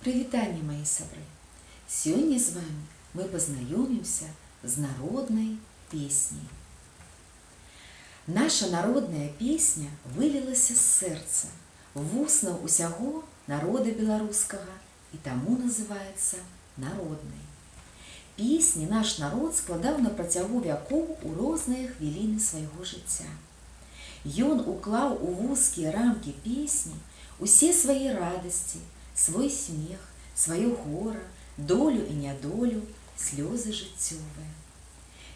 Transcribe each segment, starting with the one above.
Прывітанне, мои сябры! Сегодня с вами мы познаёмимся с народной песней. Наша народная песня вылілася з сэрца, вуснаў усяго народа беларускага і таму называецца народнай. Песні наш народ складаў на працягу вякоў у розныя хвіліны свайго жыцця. Ён уклаў у вузкія рамкі песні усе свае радасці, свой смех, сваё гора, долю і нядолю, слёзы жыццёвыя.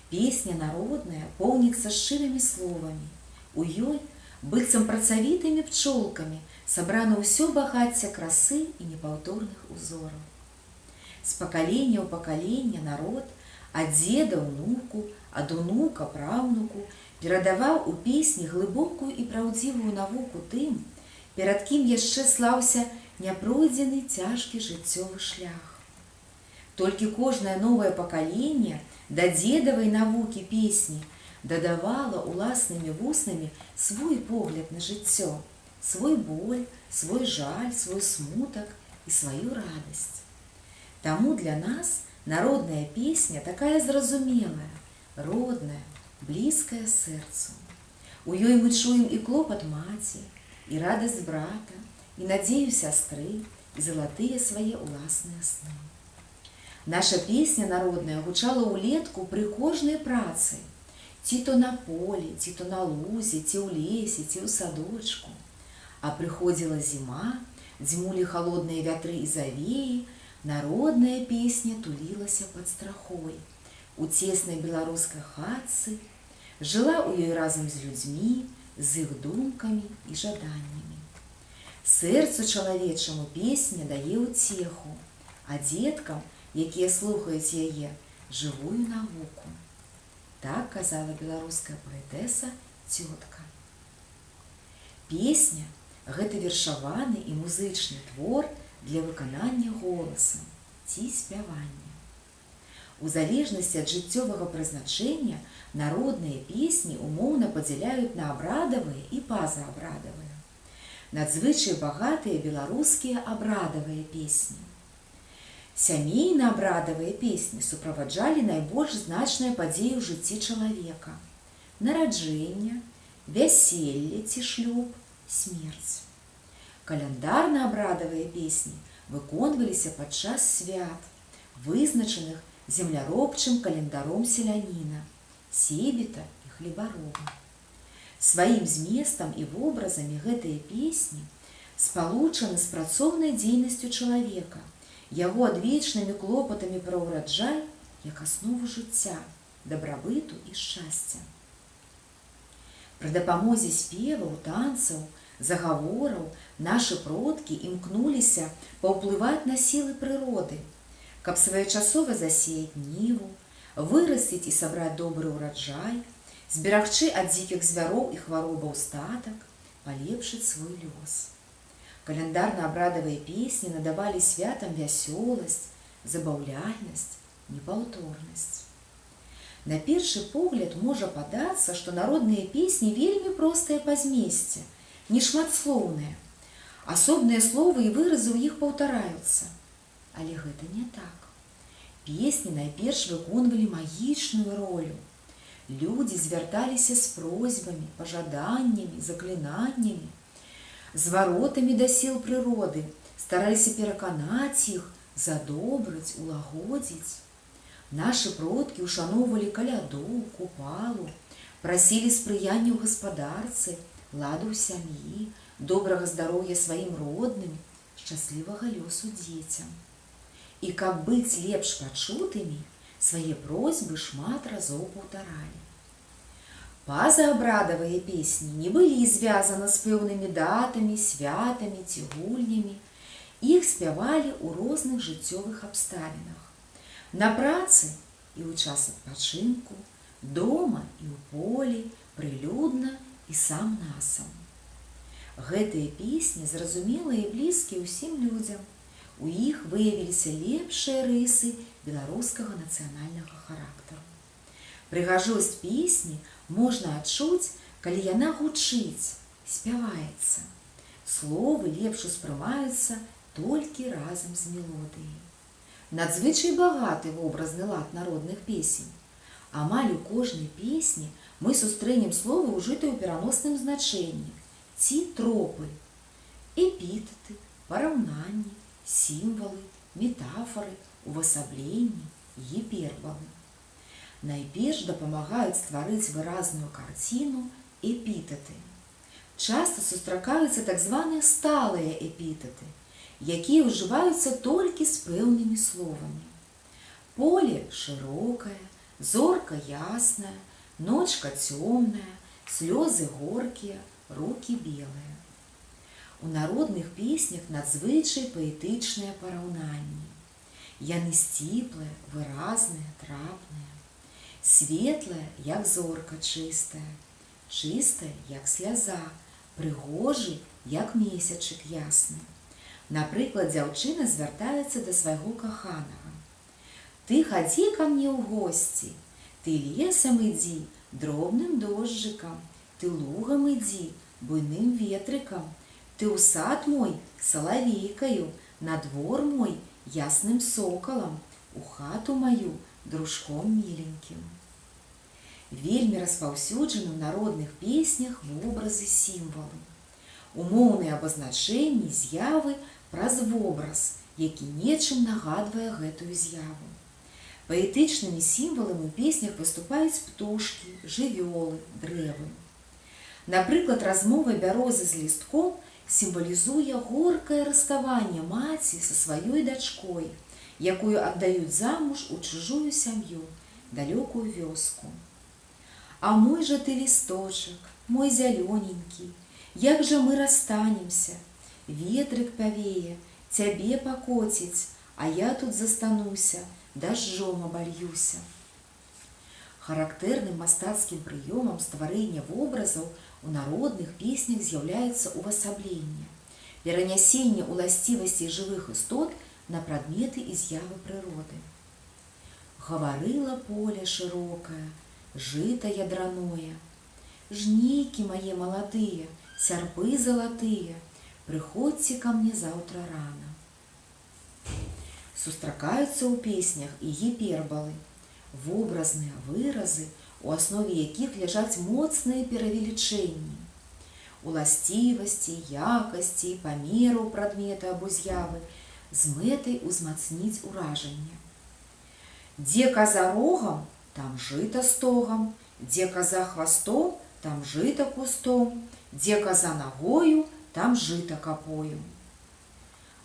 Песня народная поўніцца шчырымі словамі. У ёй, быццам працавітымі пчолкамі, сабрана ўсё багацце красы і непаўторных узораў. З пакалення ў пакаленне народ ад дзеда ўнуку, ад унука праўнуку перадаваў у песні глыбокую і праўдзівую навуку тым, перад кім яшчэ слаўся няпройдзены цяжкі жыццёвы шлях. Толькі кожнае новае пакаленне да дзедавай навукі песні дадавала уласнымі вуснамі свой погляд на жыццё, свой боль, свой жаль, свой смутак і сваю радасць. Таму для нас народная песня такая зразумелая, родная, блізкая сэрцу. У ёй мы чуем і клопат маці, і радасць брата, і надзею сястры, і залатыя свае ўласныя сны. Наша песня народная гучала ўлетку пры кожнай працы, ці то на полі, ці то на лузе, ці ў лесе, ці ў садочку. А прыходзіла зіма, дзьмулі халодныя вятры і завеі, народная песня тулілася пад страхой. У цеснай беларускай хатцы жыла ў ёй разам з людзьмі, з іх думкамі і жаданнямі. Сэрцу чалавечаму песня дае ўцеху, а дзеткам, якія слухаюць яе, жывую навуку. Так казала беларуская паэтэса цётка. Песня – гэта вершаваны і музычны твор для выканання голасам ці спявання. У залежнасці ад жыццёвага прызначэння народныя песні умоўна падзяляюць на абрадавыя і пазаабрадавыя. Надзвычай багатыя беларускія абрадавыя песні. Сямейна-абрадавыя песні суправаджалі найбольш значныя падзеі ў жыцці чалавека: нараджэнне, вяселле ці шлюб, смерць. Каляндарна-абрадавыя песні выконваліся падчас свят, вызначаных земляробчым календаром селяніна, себета і хлебароба. Сваім зместам і вобразамі гэтыя песні спалучаны з працоўнай дзейнасцю чалавека, яго адвечнымі клопатамі пра ўраджай як аснову жыцця, дабрабыту і шчасця. Пры дапамозе спеваў, танцаў, загавораў нашы продкі імкнуліся паўплываць на сілы прыроды, каб своечасова засеяць ніву, вырасціць і сабраць добры ўраджай, зберагчы ад дзікіх звяроў і хваробаў статак, палепшыць свой лёс. Каляндарна-абрадавыя песні надавалі святам вясёласць, забаўляльнасць, непаўторнасць. На першы погляд можа падацца, што народныя песні вельмі простыя па змесце, нешматслоўныя. Асобныя словы і выразы ў іх паўтараюцца. Але гэта не так. Песні найперш выконвалі магічную ролю. Людзі звярталіся з просьбамі, пажаданнямі, заклінаннямі, зваротамі да сіл прыроды, стараліся пераканаць іх, задобрыць, улагодзіць. Нашы продкі ушаноўвалі каляду, купалу, прасілі спрыяння ў гаспадарцы, ладу ў сям'і, добрага здароўя сваім родным, шчаслівага лёсу дзецям. І каб быць лепш пачутымі, свае просьбы шмат разоў паўтаралі. Пазаабрадавыя песні не былі звязаны з пэўнымі датамі, святамі ці гульнямі. Іх спявалі ў розных жыццёвых абставінах. На працы і ў час адпачынку, дома і ў полі, прылюдна і сам-насам. Гэтыя песні зразумелыя і блізкія ўсім людзям. У іх выявіліся лепшыя рысы беларускага нацыянальнага характару. Прыгажосць песні можна адчуць, калі яна гучыць, спяваецца. Словы лепш успрымаюцца толькі разом з мелодією. Надзвичай багатий вобразний лад народних пісень. Амаль у кожній пісні ми сустрінем слово, ужите у переносному значенні. Ці тропи – епітети, порівняння, символи, метафори, увособленні, гіперболи. Найперш допомагають створити виразну картину епітети. Часто зустрічаються так звані сталі епітети, які вживаються тільки з певними словами. Поле широкое, зорка ясная, ночка темная, сльози горькие, руки білые. У народних піснях надзвичай поетичне порівняння. Яны сціпле, виразне, трапне. Світле, як зорка чистая, чисте, як сльоза, пригожий, як місячик ясний. Наприклад, дзяўчына звяртаецца да свайго каханага. Ты хадзі ко мне ў госці, ты лесам ідзі, дробным дожджыкам, ты лугам ідзі, буйным ветрыкам, ты ў сад мой салавейкаю, на двор мой ясным сокалам, у хату маю дружком міленькім. Вельмі распаўсюджаны ў народных песнях вобразы сімвалы. Умоўныя абазначэнні з'явы праз вобраз, які нечым нагадвае гэтую з'яву. Паэтычнымі сімваламі ў песнях выступаюць птушкі, жывёлы, дрэвы. Напрыклад, размова бярозы з лістком сімвалізуе горкае расставанне маці са сваёй дачкой, якую аддаюць замуж у чужую сям'ю, далёкую вёску. А мой же ты лісточак, мой зялёненькі, як жа мы расстанемся, ветрык павее, цябе пакоціць, а я тут застануся, дажджом абальюся. Характэрным мастацкім прыёмам стварэння вобразаў у народных песнях з'яўляецца увасабленне, перанясенне ўласцівасцей жывых істот на прадметы і з'явы прыроды. Гаварыла поле шырокае, жыта ядраное, жнейкі мае маладыя, сярпы залатыя, прыходзьце ка мне заўтра рана. Сустракаюцца ў песнях і гіпербалы, вобразныя выразы, у аснове якіх ляжаць моцныя перавелічэнні, уласцівасці, якасці, памераў прадмета або з'явы з мэтай узмацніць уражанне. Дзе каза рогам, там жыта стогам, дзе каза хвастом, там жыта кустом, дзе каза нагою, там жыта капою.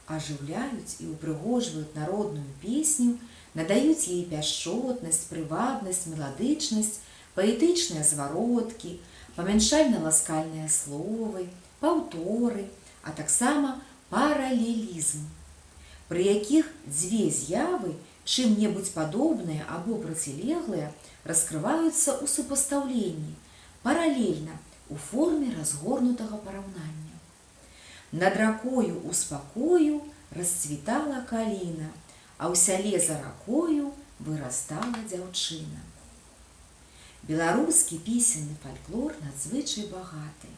Ажыўляюць і ўпрыгожваюць народную песню, надаюць яе пяшчотнасць, прывабнасць, меладычнасць, паэтычныя звароткі, памяншальна-ласкальныя словы, паўторы, а таксама паралелізм, пры якіх дзве з'явы, чым-небудзь падобныя або процілеглыя, раскрываюцца ў супастаўленні, паралельна, у форме разгорнутага параўнання. Над ракою у спакою расцвітала каліна, а ў сяле за ракою вырастала дзяўчына. Беларускі песенны фальклор надзвычай багаты.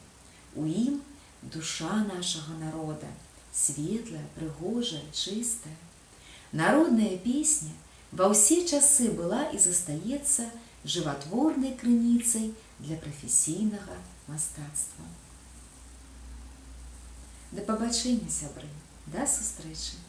У ім душа нашага народа, светлая, прыгожая, чыстая. Народная песня ва ўсе часы была і застаецца жыватворнай крыніцай для прафесійнага мастацтва. Да пабачэння, сябры, да сустрэчы!